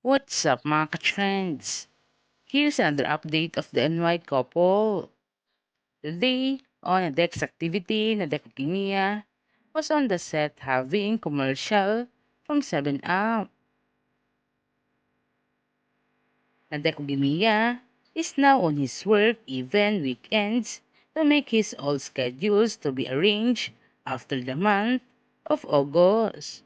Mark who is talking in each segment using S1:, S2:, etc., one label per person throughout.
S1: What's up mga ka-trends? Here's another update of the NY couple. Today, on a Dex activity, Nadeko Kimia was on the set having commercial from 7 Up. Nadeko Kimia is now on his work even weekends to make his old schedules to be arranged after the month of August.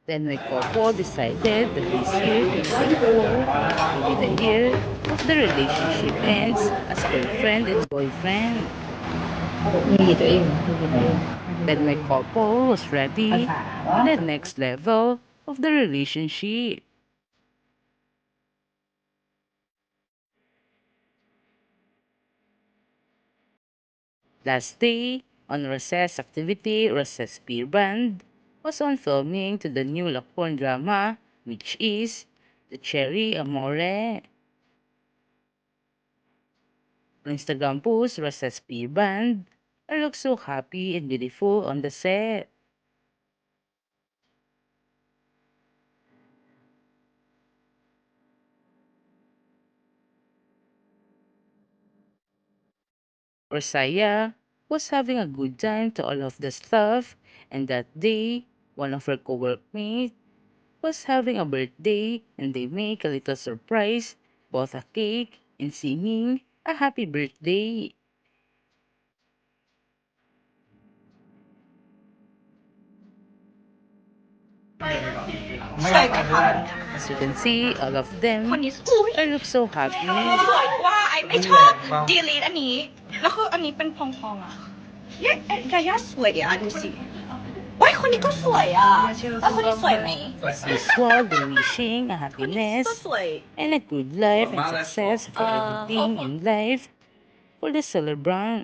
S1: Then my couple decided that this year, 2024, will be the year of the relationship ends as girlfriend and boyfriend. Then my couple was ready for the next level of the relationship. Last day, on recess activity, recess beer band was on filming to the new Lakon drama, which is The Cherry Amore. On Instagram post, recess beer band, I look so happy and beautiful on the set. Rosaya was having a good time to all of the stuff, and that day, one of her co-workmates was having a birthday and they make a little surprise, both a cake and singing a happy birthday. As you can see, all of
S2: คน
S1: them
S2: นี้อุ้ย
S1: I look so happy.
S2: สวยกว่าไอไม่ชอบดีลีทอันนี้ แล้วคืออันนี้เป็นพองๆอ่ะเนี่ยยาย่าสวยอ่ะดูสิว้ายคนนี้ก็สวยอ่ะแล้วคนนี้สวยไหม
S1: As usual, they're wishing a
S2: คนนี้
S1: happiness
S2: ก็สวย
S1: and a good life and success for everything in life for the celebrant.